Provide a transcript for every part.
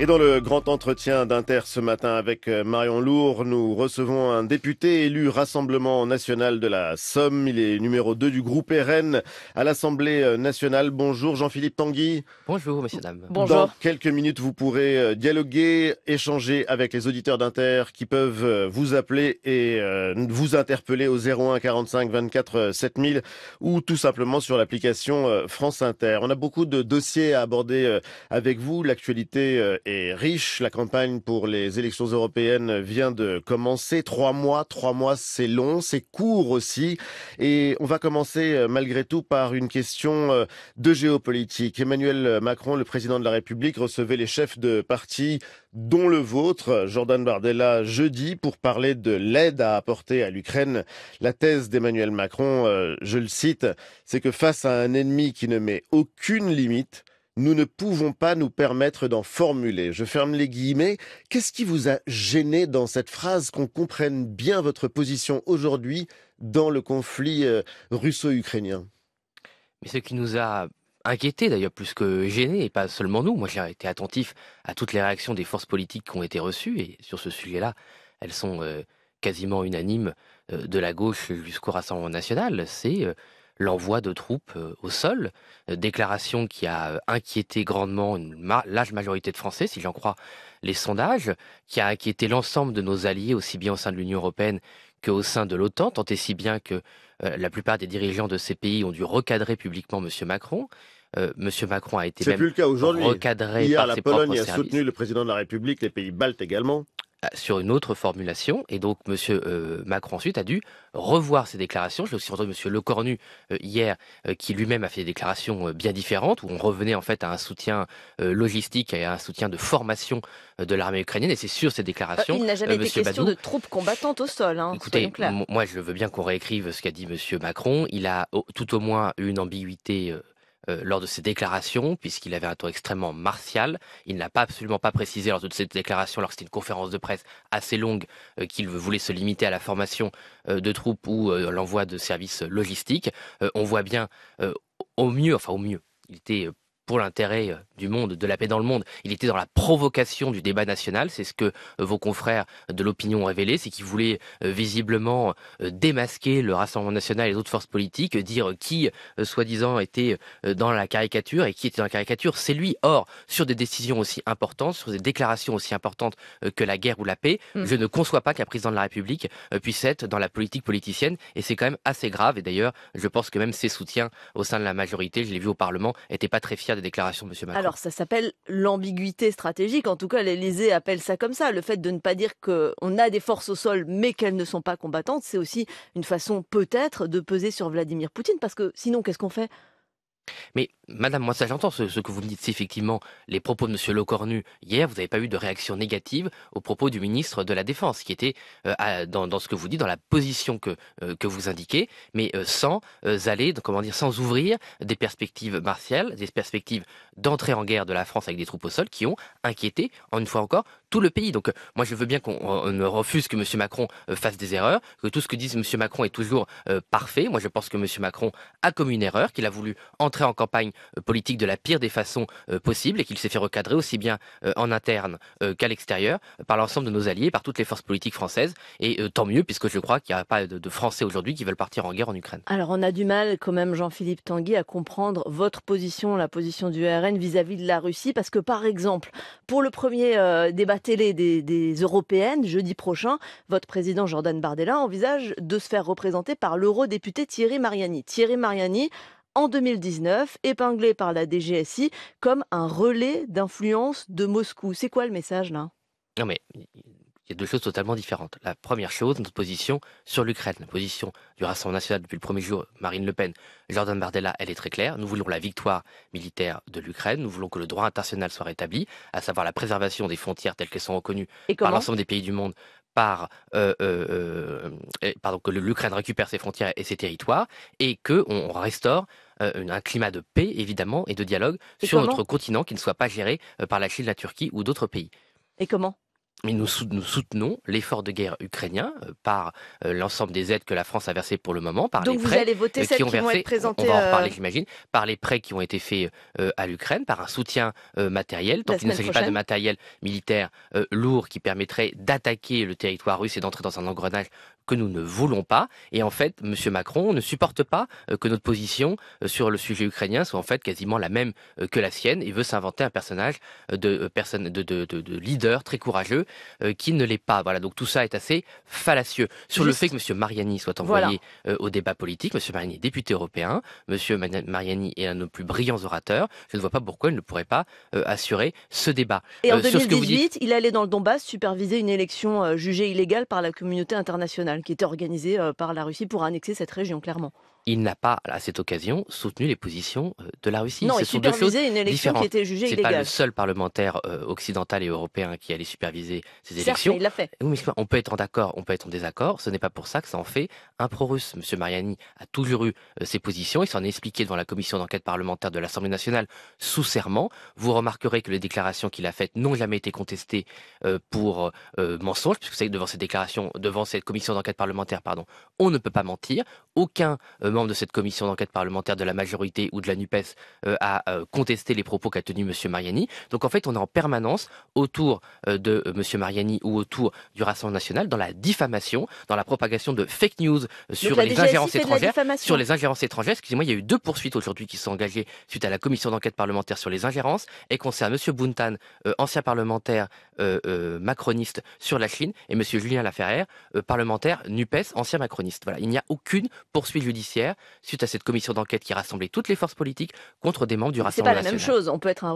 Et dans le grand entretien d'Inter ce matin avec Marion Lourd, nous recevons un député élu Rassemblement national de la Somme. Il est numéro 2 du groupe RN à l'Assemblée nationale. Bonjour Jean-Philippe Tanguy. Bonjour, messieurs, dames. Dans Bonjour. quelques minutes, vous pourrez dialoguer, échanger avec les auditeurs d'Inter qui peuvent vous appeler et vous interpeller au 01 45 24 7000 ou tout simplement sur l'application France Inter. On a beaucoup de dossiers à aborder avec vous. L'actualité est riche. La campagne pour les élections européennes vient de commencer. 3 mois, c'est long, c'est court aussi. Et on va commencer malgré tout par une question de géopolitique. Emmanuel Macron, le président de la République, recevait les chefs de parti, dont le vôtre, Jordan Bardella, jeudi, pour parler de l'aide à apporter à l'Ukraine. La thèse d'Emmanuel Macron, je le cite, c'est que face à un ennemi qui ne met aucune limite, nous ne pouvons pas nous permettre d'en formuler. Je ferme les guillemets. Qu'est-ce qui vous a gêné dans cette phrase, qu'on comprenne bien votre position aujourd'hui dans le conflit russo-ukrainien? Mais ce qui nous a inquiétés, d'ailleurs, plus que gênés, et pas seulement nous, moi j'ai été attentif à toutes les réactions des forces politiques qui ont été reçues, et sur ce sujet-là, elles sont quasiment unanimes, de la gauche jusqu'au Rassemblement national, c'est l'envoi de troupes au sol, déclaration qui a inquiété grandement une large majorité de Français, si j'en crois les sondages, qui a inquiété l'ensemble de nos alliés, aussi bien au sein de l'Union européenne qu'au sein de l'OTAN, tant et si bien que la plupart des dirigeants de ces pays ont dû recadrer publiquement M. Macron. M. Macron a été C'est même plus le cas aujourd'hui. recadré Hier, par la ses Pologne propres a services soutenu le président de la République, les pays baltes également. sur une autre formulation. Et donc, M. Macron ensuite a dû revoir ses déclarations. J'ai aussi entendu M. Lecornu hier, qui lui-même a fait des déclarations bien différentes, où on revenait en fait à un soutien logistique et à un soutien de formation de l'armée ukrainienne. Et c'est sur ces déclarations, Il n'a jamais M. été question Badou, de troupes combattantes au sol, hein, soyons écoutez, clairs. moi je veux bien qu'on réécrive ce qu'a dit M. Macron. Il a tout au moins eu une ambiguïté lors de ses déclarations, puisqu'il avait un ton extrêmement martial. Il n'a pas absolument pas précisé lors de cette déclaration, alors que c'était une conférence de presse assez longue, qu'il voulait se limiter à la formation de troupes ou l'envoi de services logistiques. On voit bien au mieux, il était pour l'intérêt du monde, de la paix dans le monde. Il était dans la provocation du débat national. C'est ce que vos confrères de l'opinion ont révélé, c'est qu'ils voulaient visiblement démasquer le Rassemblement national et les autres forces politiques, dire qui, soi-disant, était dans la caricature et qui était dans la caricature, c'est lui. Or, sur des décisions aussi importantes, sur des déclarations aussi importantes que la guerre ou la paix, Mm. je ne conçois pas qu'un président de la République puisse être dans la politique politicienne, et c'est quand même assez grave. Et d'ailleurs, je pense que même ses soutiens au sein de la majorité, je l'ai vu au Parlement, n'étaient pas très fiers des déclarations de M. Macron. Alors, ça s'appelle l'ambiguïté stratégique. En tout cas, l'Élysée appelle ça comme ça. Le fait de ne pas dire qu'on a des forces au sol, mais qu'elles ne sont pas combattantes, c'est aussi une façon peut-être de peser sur Vladimir Poutine. Parce que sinon, qu'est-ce qu'on fait? Mais madame, moi ça j'entends ce que vous me dites, c'est effectivement les propos de M. Lecornu hier, vous n'avez pas eu de réaction négative aux propos du ministre de la Défense, qui était dans ce que vous dites, dans la position que vous indiquez, mais sans aller, comment dire, sans ouvrir des perspectives martiales, des perspectives d'entrée en guerre de la France avec des troupes au sol qui ont inquiété, en une fois encore, tout le pays. Donc moi je veux bien qu'on ne refuse que M. Macron fasse des erreurs, que tout ce que dit M. Macron est toujours parfait. Moi je pense que M. Macron a commis une erreur, qu'il a voulu entrer en campagne politique de la pire des façons possibles et qu'il s'est fait recadrer aussi bien en interne qu'à l'extérieur par l'ensemble de nos alliés, par toutes les forces politiques françaises. Et tant mieux, puisque je crois qu'il n'y a pas de Français aujourd'hui qui veulent partir en guerre en Ukraine. Alors, on a du mal, quand même, Jean-Philippe Tanguy, à comprendre votre position, la position du RN vis-à-vis de la Russie. Parce que, par exemple, pour le premier débat télé des européennes, jeudi prochain, votre président Jordan Bardella envisage de se faire représenter par l'eurodéputé Thierry Mariani. Thierry Mariani, en 2019, épinglé par la DGSI comme un relais d'influence de Moscou. C'est quoi le message, là? Non mais il y a deux choses totalement différentes. La première chose, notre position sur l'Ukraine, la position du Rassemblement national depuis le premier jour, Marine Le Pen, Jordan Bardella, elle est très claire. Nous voulons la victoire militaire de l'Ukraine, nous voulons que le droit international soit rétabli, à savoir la préservation des frontières telles qu'elles sont reconnues Et par comment? l'ensemble des pays du monde, pardon, que l'Ukraine récupère ses frontières et ses territoires, et que on restaure un climat de paix, évidemment, et de dialogue Et sur notre comment? continent qui ne soit pas géré par la Chine, la Turquie ou d'autres pays. Et comment? Mais nous soutenons l'effort de guerre ukrainien par l'ensemble des aides que la France a versées pour le moment, par Donc les vous prêts allez voter celles qui ont qui vont être versé, on présentées va en reparler j'imagine, par les prêts qui ont été faits à l'Ukraine, par un soutien matériel, tant la qu'il ne semaine s'agit pas de prochaine. matériel militaire lourd qui permettrait d'attaquer le territoire russe et d'entrer dans un engrenage que nous ne voulons pas. Et en fait, M. Macron ne supporte pas que notre position sur le sujet ukrainien soit en fait quasiment la même que la sienne et veut s'inventer un personnage de leader très courageux qui ne l'est pas. Voilà, donc tout ça est assez fallacieux. Sur le fait que M. Mariani soit Voilà. envoyé au débat politique, M. Mariani est député européen, M. Mariani est un de nos plus brillants orateurs, je ne vois pas pourquoi il ne pourrait pas assurer ce débat. Et en Sur ce que vous dites, 2018, il allait dans le Donbass superviser une élection jugée illégale par la communauté internationale, qui était organisée par la Russie pour annexer cette région, clairement. il n'a pas, à cette occasion, soutenu les positions de la Russie. Non, Ce il sont deux choses supervisait une élection qui différentes. était jugée C'est pas le illégale. seul parlementaire occidental et européen qui allait superviser ces Certes, élections. mais il l'a fait. Oui, mais on peut être en accord, on peut être en désaccord. Ce n'est pas pour ça que ça en fait un pro-russe. Monsieur Mariani a toujours eu ses positions. Il s'en est expliqué devant la commission d'enquête parlementaire de l'Assemblée nationale sous serment. Vous remarquerez que les déclarations qu'il a faites n'ont jamais été contestées pour mensonge, puisque c'est devant cette déclaration, devant cette commission d'enquête parlementaire, pardon, on ne peut pas mentir. Aucun membre de cette commission d'enquête parlementaire de la majorité ou de la NUPES a contesté les propos qu'a tenus M. Mariani. Donc en fait, on est en permanence autour de M. Mariani ou autour du Rassemblement national dans la diffamation, dans la propagation de fake news sur la les DGSI ingérences fait de la étrangères. diffamation. Sur les ingérences étrangères, excusez-moi, il y a eu 2 poursuites aujourd'hui qui sont engagées suite à la commission d'enquête parlementaire sur les ingérences et concernent M. Bountan, ancien parlementaire macroniste sur la Chine, et M. Julien Laferrière, parlementaire NUPES, ancien macroniste. Voilà, il n'y a aucune poursuite judiciaire suite à cette commission d'enquête qui rassemblait toutes les forces politiques contre des membres du C'est Rassemblement pas la même national. chose. On peut être un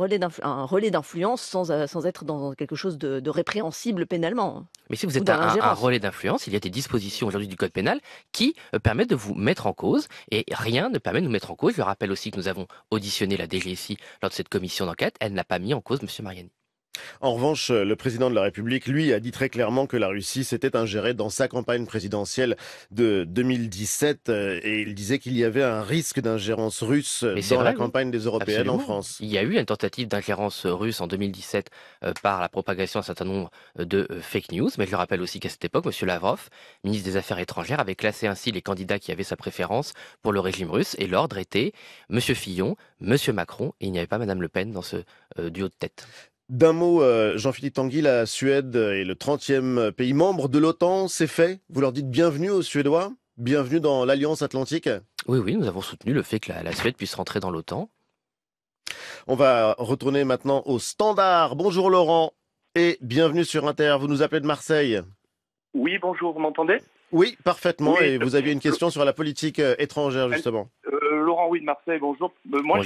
relais d'influence sans être dans quelque chose de répréhensible pénalement. Mais si vous Ou êtes dans un l'ingérence. relais d'influence, il y a des dispositions aujourd'hui du code pénal qui permettent de vous mettre en cause, et rien ne permet de nous mettre en cause. Je rappelle aussi que nous avons auditionné la DGSI lors de cette commission d'enquête. Elle n'a pas mis en cause M. Mariani. En revanche, le président de la République, lui, a dit très clairement que la Russie s'était ingérée dans sa campagne présidentielle de 2017 et il disait qu'il y avait un risque d'ingérence russe Mais c'est dans la vrai, oui. campagne des européennes en Absolument. France. Il y a eu une tentative d'ingérence russe en 2017 par la propagation d'un certain nombre de fake news, mais je le rappelle aussi qu'à cette époque, M. Lavrov, ministre des Affaires étrangères, avait classé ainsi les candidats qui avaient sa préférence pour le régime russe, et l'ordre était M. Fillon, M. Macron, et il n'y avait pas Mme Le Pen dans ce duo de tête. D'un mot, Jean-Philippe Tanguy, la Suède est le 30e pays membre de l'OTAN, c'est fait. Vous leur dites bienvenue aux Suédois, bienvenue dans l'Alliance Atlantique. Oui, oui, nous avons soutenu le fait que la Suède puisse rentrer dans l'OTAN. On va retourner maintenant au standard. Bonjour Laurent et bienvenue sur Inter. Vous nous appelez de Marseille. Oui, bonjour, vous m'entendez? Oui, parfaitement. Oui, Et vous aviez une question sur la politique étrangère, justement. Laurent, oui, de Marseille, bonjour. Moi, Bonjour.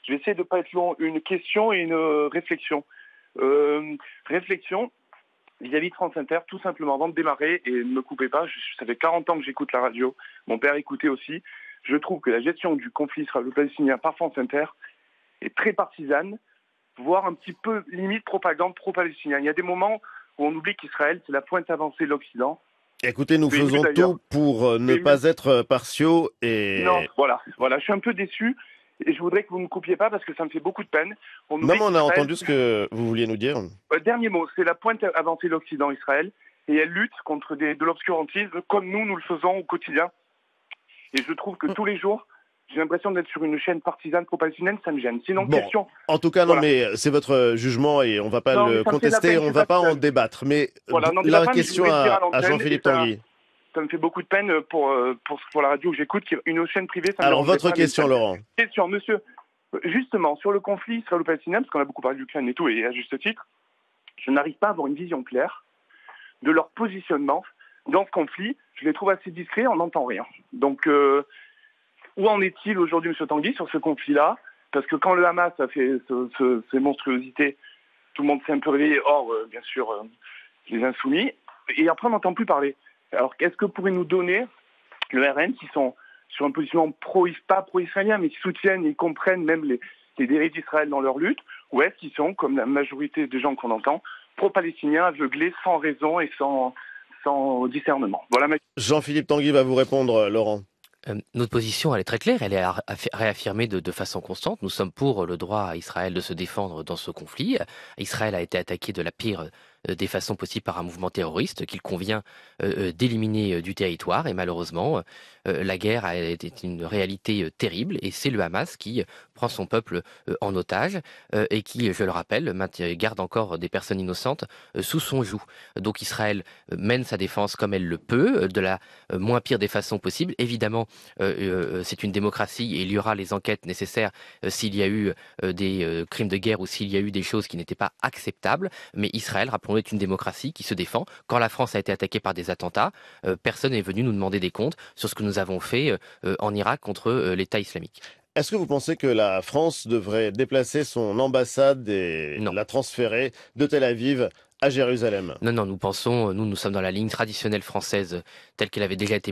je vais essayer de ne pas être long. Une question et une réflexion. Réflexion vis-à-vis de France Inter, tout simplement, avant de démarrer, et ne me coupez pas, ça fait 40 ans que j'écoute la radio, mon père écoutait aussi. Je trouve que la gestion du conflit israélo-palestinien par France Inter est très partisane, voire un petit peu limite propagande pro-palestinien. Il y a des moments où on oublie qu'Israël, c'est la pointe avancée de l'Occident. Écoutez, nous Oui, faisons d'ailleurs. tout pour ne Oui, pas être partiaux et... Non, voilà, je suis un peu déçu et je voudrais que vous ne me coupiez pas parce que ça me fait beaucoup de peine. Non, oublie mais on a qu'Israël- entendu ce que vous vouliez nous dire. Dernier mot, c'est la pointe avancée de l'Occident, Israël, et elle lutte contre de l'obscurantisme comme nous le faisons au quotidien. Et je trouve que tous les jours, j'ai l'impression d'être sur une chaîne partisane pro-palestinienne, ça me gêne. Sinon, Bon, question. En tout cas, non, Voilà. mais c'est votre jugement et on va pas Non, mais le ça me fait de la contester, peine, je on suis va pas pas en seul. débattre. Mais Voilà, n'en la débat pas, mais je question voulais le dire à l'antenne, Jean-Philippe et ça- Tanguy. Ça me fait beaucoup de peine pour la radio que j'écoute, une chaîne privée. Ça me Alors, dérangerait votre pas, mais question, ça- Laurent. Question, monsieur. Justement, sur le conflit israélo-palestinien, parce qu'on a beaucoup parlé de l'Ukraine et tout, et à juste titre, je n'arrive pas à avoir une vision claire de leur positionnement dans ce conflit. Je les trouve assez discrets, on n'entend rien. Donc, où en est-il aujourd'hui, monsieur Tanguy, sur ce conflit-là? Parce que quand le Hamas a fait ces monstruosités, tout le monde s'est un peu réveillé, hors, bien sûr, les insoumis, et après, on n'entend plus parler. Alors, qu'est-ce que pourrait nous donner le RN qui sont sur un positionnement pas pro-israélien, mais qui soutiennent et comprennent même les dérives d'Israël dans leur lutte, ou est-ce qu'ils sont, comme la majorité des gens qu'on entend, pro-palestiniens, aveuglés, sans raison et sans discernement? Voilà ma... Jean-Philippe Tanguy va vous répondre, Laurent. Notre position, elle est très claire, elle est réaffirmée de façon constante. Nous sommes pour le droit à Israël de se défendre dans ce conflit. Israël a été attaqué de la pire des façons possibles par un mouvement terroriste qu'il convient d'éliminer du territoire. Et malheureusement, la guerre été une réalité terrible et c'est le Hamas qui prend son peuple en otage et qui, je le rappelle, garde encore des personnes innocentes sous son joug. Donc Israël mène sa défense comme elle le peut, de la moins pire des façons possibles. Évidemment, c'est une démocratie et il y aura les enquêtes nécessaires s'il y a eu des crimes de guerre ou s'il y a eu des choses qui n'étaient pas acceptables. Mais Israël, rappelons-le, est une démocratie qui se défend. Quand la France a été attaquée par des attentats, personne n'est venu nous demander des comptes sur ce que nous avons fait en Irak contre l'État islamique. Est-ce que vous pensez que la France devrait déplacer son ambassade et Non. la transférer de Tel Aviv à Jérusalem? Non, nous pensons, nous sommes dans la ligne traditionnelle française telle qu'elle avait déjà été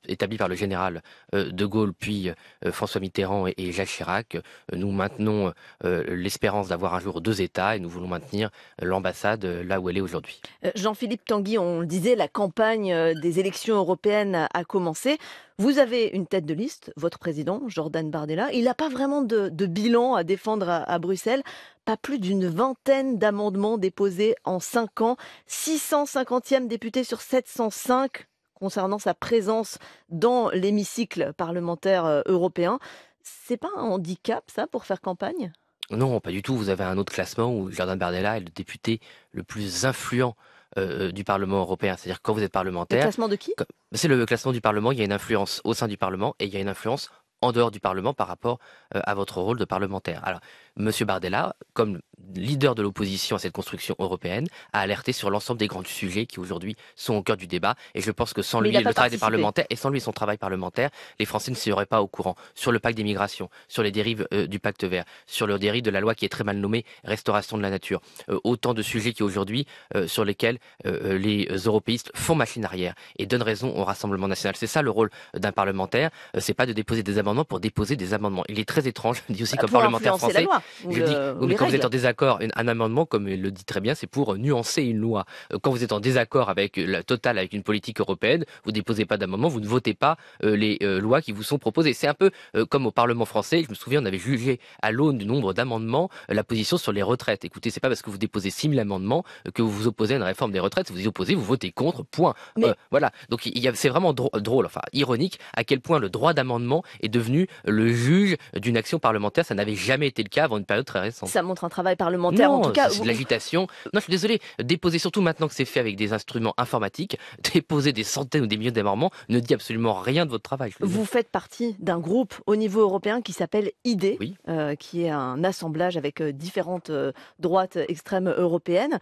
établie par le général de Gaulle, puis François Mitterrand et Jacques Chirac. Nous maintenons l'espérance d'avoir un jour 2 États et nous voulons maintenir l'ambassade là où elle est aujourd'hui. Jean-Philippe Tanguy, on le disait, la campagne des élections européennes a commencé. Vous avez une tête de liste, votre président, Jordan Bardella. Il n'a pas vraiment de bilan à défendre à Bruxelles. Pas plus d'une vingtaine d'amendements déposés en 5 ans. 650e député sur 705 concernant sa présence dans l'hémicycle parlementaire européen. C'est pas un handicap, ça, pour faire campagne ? Non, pas du tout. Vous avez un autre classement où Jordan Bardella est le député le plus influent du Parlement européen. C'est-à-dire quand vous êtes Le parlementaire, classement de qui ? c'est le classement du Parlement, il y a une influence au sein du Parlement et il y a une influence en dehors du Parlement par rapport à votre rôle de parlementaire. Alors, M. Bardella, comme leader de l'opposition à cette construction européenne, a alerté sur l'ensemble des grands sujets qui aujourd'hui sont au cœur du débat. Et je pense que sans Mais lui il a et pas le travail des participé. parlementaires, et sans lui et son travail parlementaire, les Français ne seraient pas au courant sur le pacte des migrations, sur les dérives du pacte vert, sur le dérive de la loi qui est très mal nommée restauration de la nature. Autant de sujets qui aujourd'hui, sur lesquels les européistes font machine arrière et donnent raison au Rassemblement national. C'est ça le rôle d'un parlementaire, c'est pas de déposer des amendements pour déposer des amendements. Il est très étrange, je dis aussi comme Pour parlementaire influencer la français, loi, ou je dis, le- ou oui, mais les quand vous êtes règles. en désaccord, un amendement, comme il le dit très bien, c'est pour nuancer une loi. Quand vous êtes en désaccord avec la totale, avec une politique européenne, vous déposez pas d'amendement, vous ne votez pas les lois qui vous sont proposées. C'est un peu comme au Parlement français. Je me souviens, on avait jugé à l'aune du nombre d'amendements la position sur les retraites. Écoutez, c'est pas parce que vous déposez 6000 amendements que vous vous opposez à une réforme des retraites. Vous y opposez, vous votez contre, point. Mais- Voilà. Donc c'est vraiment drôle, enfin ironique, à quel point le droit d'amendement est devenu le juge d'une action parlementaire. Ça n'avait jamais été le cas avant une période très récente. Ça montre un travail parlementaire, en tout cas. C'est de l'agitation. Non, je suis désolé. Déposer, surtout maintenant que c'est fait avec des instruments informatiques, déposer des centaines ou des milliers d'amendements ne dit absolument rien de votre travail. Je suis désolé. Vous faites partie d'un groupe au niveau européen qui s'appelle ID, Oui. qui est un assemblage avec différentes droites extrêmes européennes.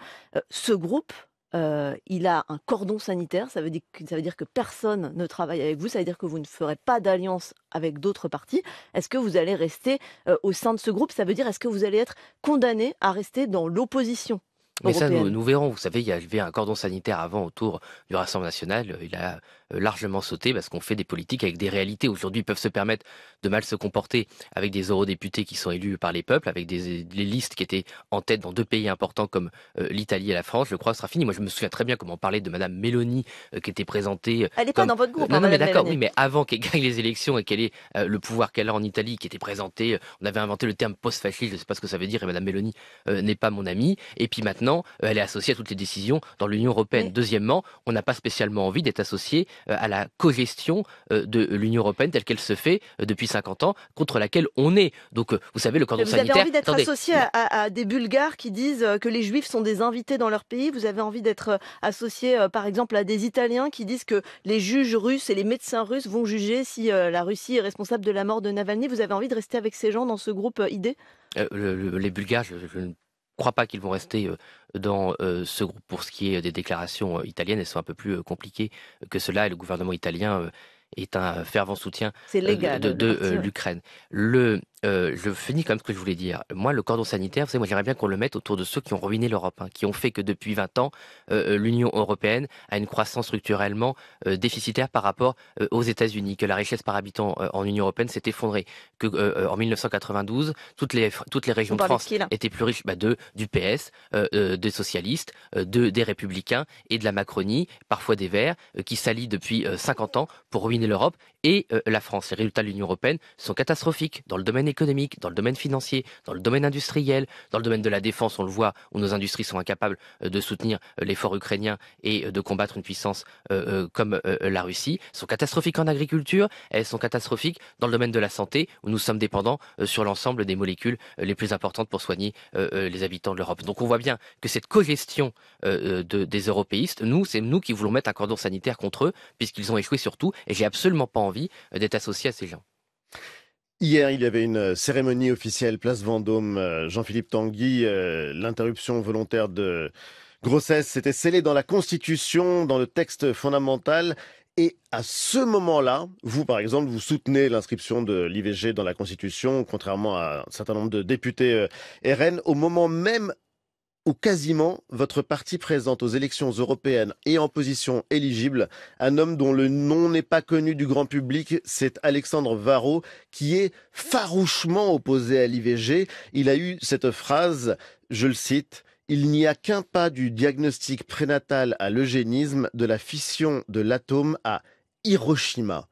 Ce groupe, il a un cordon sanitaire, ça veut dire que personne ne travaille avec vous, ça veut dire que vous ne ferez pas d'alliance avec d'autres partis. Est-ce que vous allez rester au sein de ce groupe ? Ça veut dire, est-ce que vous allez être condamné à rester dans l'opposition Mais ça, européenne ? nous verrons. Vous savez, il y avait un cordon sanitaire avant autour du Rassemblement national. Il a largement sauté parce qu'on fait des politiques avec des réalités. Aujourd'hui, ils peuvent se permettre de mal se comporter avec des eurodéputés qui sont élus par les peuples, avec des listes qui étaient en tête dans 2 pays importants comme l'Italie et la France. Je crois que ce sera fini. Moi, je me souviens très bien comment on parlait de Madame Mélanie qui était présentée. Elle n'est comme... pas dans votre groupe, non, hein, mais Madame d'accord, Mélanie. oui, mais avant qu'elle gagne les élections et qu'elle ait le pouvoir qu'elle a en Italie, qui était présentée, on avait inventé le terme post-fasciste, je ne sais pas ce que ça veut dire, et Madame Mélanie n'est pas mon amie. Et puis maintenant, elle est associée à toutes les décisions dans l'Union européenne. Mais- Deuxièmement, on n'a pas spécialement envie d'être associé à la cogestion de l'Union européenne telle qu'elle se fait depuis 50 ans, contre laquelle on est. Donc, vous savez, le cordon Vous avez sanitaire... envie d'être Attendez, associé à des Bulgares qui disent que les Juifs sont des invités dans leur pays. Vous avez envie d'être associé, par exemple, à des Italiens qui disent que les juges russes et les médecins russes vont juger si la Russie est responsable de la mort de Navalny. Vous avez envie de rester avec ces gens dans ce groupe ID ? les Bulgares, je ne crois pas qu'ils vont rester dans ce groupe. Pour ce qui est des déclarations italiennes, elles sont un peu plus compliquées que cela, et le gouvernement italien est un fervent soutien C'est légal. de parti, ouais. l'Ukraine. Je finis comme ce que je voulais dire. Moi, le cordon sanitaire, vous savez, moi j'aimerais bien qu'on le mette autour de ceux qui ont ruiné l'Europe, qui ont fait que depuis 20 ans, l'Union européenne a une croissance structurellement déficitaire par rapport aux États-Unis, que la richesse par habitant en Union européenne s'est effondrée, que en 1992, toutes les régions On de parle de France qui, là ? étaient plus riches du PS, des socialistes, des républicains et de la Macronie, parfois des Verts, qui s'allient depuis 50 ans pour ruiner l'Europe et la France. Les résultats de l'Union européenne sont catastrophiques dans le domaine économique, dans le domaine financier, dans le domaine industriel, dans le domaine de la défense, on le voit, où nos industries sont incapables de soutenir l'effort ukrainien et de combattre une puissance comme la Russie, sont catastrophiques en agriculture, elles sont catastrophiques dans le domaine de la santé, où nous sommes dépendants sur l'ensemble des molécules les plus importantes pour soigner les habitants de l'Europe. Donc on voit bien que cette cogestion des européistes, c'est nous qui voulons mettre un cordon sanitaire contre eux, puisqu'ils ont échoué sur tout, et j'ai absolument pas envie d'être associé à ces gens. Hier, il y avait une cérémonie officielle place Vendôme. Jean-Philippe Tanguy, l'interruption volontaire de grossesse, c'était scellé dans la Constitution, dans le texte fondamental. Et à ce moment-là, vous, par exemple, vous soutenez l'inscription de l'IVG dans la Constitution, contrairement à un certain nombre de députés RN, au moment même où quasiment votre parti présente aux élections européennes et en position éligible un homme dont le nom n'est pas connu du grand public, c'est Alexandre Varrot, qui est farouchement opposé à l'IVG. Il a eu cette phrase, je le cite: « Il n'y a qu'un pas du diagnostic prénatal à l'eugénisme, de la fission de l'atome à Hiroshima ».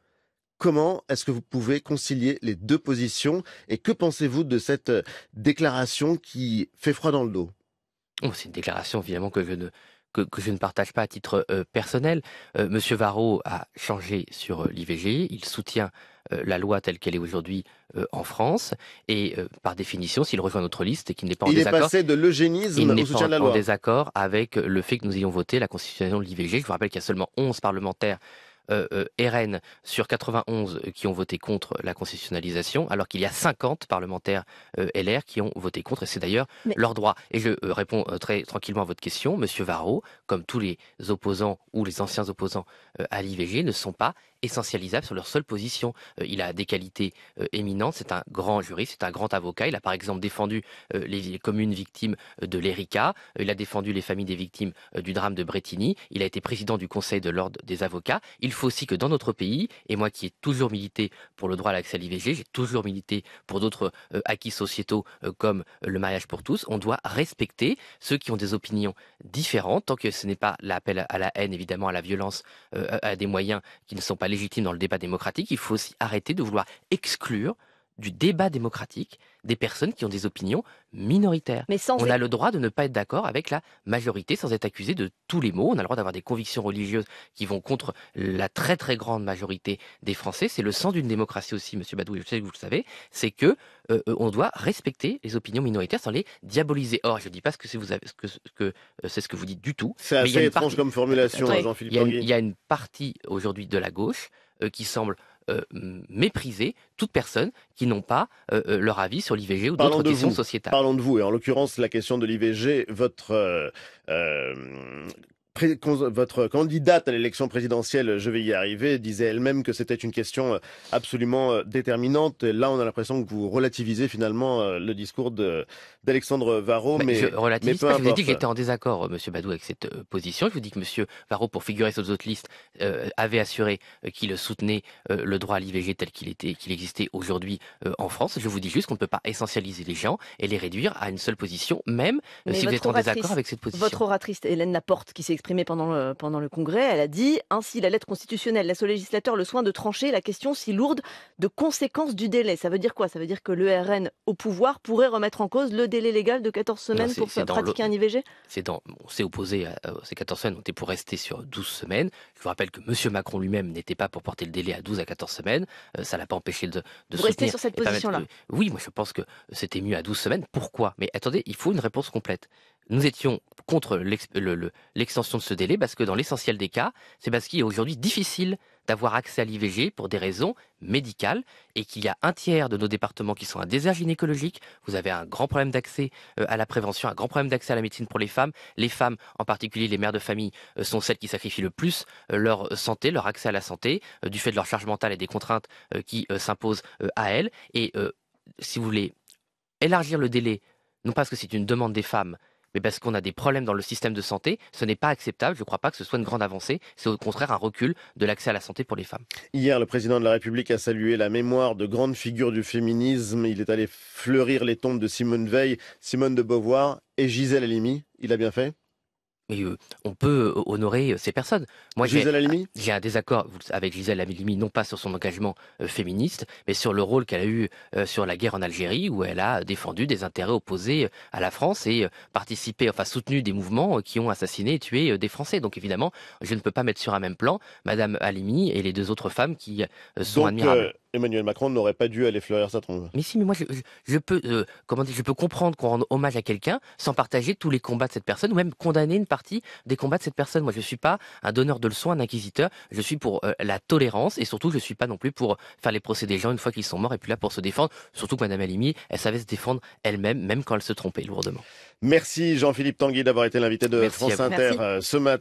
Comment est-ce que vous pouvez concilier les deux positions et que pensez-vous de cette déclaration qui fait froid dans le dos ? Oh, c'est une déclaration évidemment que je ne partage pas à titre personnel. Monsieur Varrot a changé sur l'IVG, il soutient la loi telle qu'elle est aujourd'hui en France, et par définition, s'il rejoint notre liste et qu'il n'est pas en Il est désaccord, passé de l'eugénisme au soutien de la en loi. désaccord avec le fait que nous ayons voté la constitution de l'IVG. Je vous rappelle qu'il y a seulement 11 parlementaires RN sur 91 qui ont voté contre la constitutionnalisation, alors qu'il y a 50 parlementaires LR qui ont voté contre, et c'est d'ailleurs leur droit. Et je réponds très tranquillement à votre question. Monsieur Varrot, comme tous les opposants ou les anciens opposants à l'IVG, ne sont pas essentialisables sur leur seule position. Il a des qualités éminentes, c'est un grand juriste, c'est un grand avocat. Il a par exemple défendu les communes victimes de l'Erika, il a défendu les familles des victimes du drame de Bretigny, il a été président du Conseil de l'Ordre des avocats. Il faut aussi que dans notre pays, et moi qui ai toujours milité pour le droit à l'accès à l'IVG, j'ai toujours milité pour d'autres acquis sociétaux comme le mariage pour tous, on doit respecter ceux qui ont des opinions différentes, tant que ce n'est pas l'appel à la haine, évidemment, à la violence, à des moyens qui ne sont pas légitimes dans le débat démocratique. Il faut aussi arrêter de vouloir exclure du débat démocratique des personnes qui ont des opinions minoritaires. On a le droit de ne pas être d'accord avec la majorité sans être accusé de tous les maux. On a le droit d'avoir des convictions religieuses qui vont contre la très très grande majorité des Français. C'est le sens d'une démocratie aussi, Monsieur Badou, je sais que vous le savez, c'est que on doit respecter les opinions minoritaires sans les diaboliser. Or, je ne dis pas que c'est ce que vous dites du tout. C'est assez étrange comme formulation, Jean-Philippe Tanguy. Il y a une partie aujourd'hui de la gauche qui semble mépriser toute personne qui n'ont pas leur avis sur l'IVG ou d'autres questions sociétales. Parlons de vous, et en l'occurrence la question de l'IVG, votre candidate à l'élection présidentielle, je vais y arriver, disait elle-même que c'était une question absolument déterminante. Et là, on a l'impression que vous relativisez finalement le discours d'Alexandre Varrot. Je relativise pas. Je vous ai dit que j'étais en désaccord, Monsieur Badou, avec cette position. Je vous dis que Monsieur Varrot, pour figurer sur d'autres listes, avait assuré qu'il soutenait le droit à l'IVG tel qu'il existait aujourd'hui en France. Je vous dis juste qu'on ne peut pas essentialiser les gens et les réduire à une seule position, même si vous êtes en désaccord avec cette position. Votre oratrice, Hélène Laporte, qui s'est exprimée pendant le Congrès, elle a dit « Ainsi, la lettre constitutionnelle laisse au législateur le soin de trancher la question si lourde de conséquences du délai ». Ça veut dire quoi? Ça veut dire que le RN au pouvoir pourrait remettre en cause le délai légal de 14 semaines pour pratiquer un IVG? On s'est opposé à ces 14 semaines, on était pour rester sur 12 semaines. Je vous rappelle que M. Macron lui-même n'était pas pour porter le délai à 12 à 14 semaines. Ça ne l'a pas empêché de soutenir. Rester sur cette position-là? Oui, moi je pense que c'était mieux à 12 semaines. Pourquoi? Mais attendez, il faut une réponse complète. Nous étions contre l'extension de ce délai parce que dans l'essentiel des cas, c'est parce qu'il est aujourd'hui difficile d'avoir accès à l'IVG pour des raisons médicales et qu'il y a un tiers de nos départements qui sont un désert gynécologique. Vous avez un grand problème d'accès à la prévention, un grand problème d'accès à la médecine pour les femmes. Les femmes, en particulier les mères de famille, sont celles qui sacrifient le plus leur santé, leur accès à la santé, du fait de leur charge mentale et des contraintes qui s'imposent à elles. Et si vous voulez élargir le délai, non pas parce que c'est une demande des femmes, mais parce qu'on a des problèmes dans le système de santé, ce n'est pas acceptable. Je ne crois pas que ce soit une grande avancée. C'est au contraire un recul de l'accès à la santé pour les femmes. Hier, le président de la République a salué la mémoire de grandes figures du féminisme. Il est allé fleurir les tombes de Simone Veil, Simone de Beauvoir et Gisèle Halimi. Il a bien fait? Mais on peut honorer ces personnes. Moi, Gisèle Halimi? j'ai un désaccord avec Gisèle Halimi, non pas sur son engagement féministe, mais sur le rôle qu'elle a eu sur la guerre en Algérie, où elle a défendu des intérêts opposés à la France et soutenu des mouvements qui ont assassiné et tué des Français. Donc évidemment, je ne peux pas mettre sur un même plan Madame Halimi et les deux autres femmes qui sont Donc, admirables. Emmanuel Macron n'aurait pas dû aller fleurir sa tombe. Mais si, mais moi je peux je peux comprendre qu'on rende hommage à quelqu'un sans partager tous les combats de cette personne ou même condamner une partie des combats de cette personne. Moi je suis pas un donneur de leçons, un inquisiteur. Je suis pour la tolérance et surtout je suis pas non plus pour faire les procès des gens une fois qu'ils sont morts et puis là pour se défendre. Surtout que Madame Halimi, elle savait se défendre elle-même, même quand elle se trompait lourdement. Merci Jean-Philippe Tanguy d'avoir été l'invité de Merci à France vous. Inter Merci. ce matin.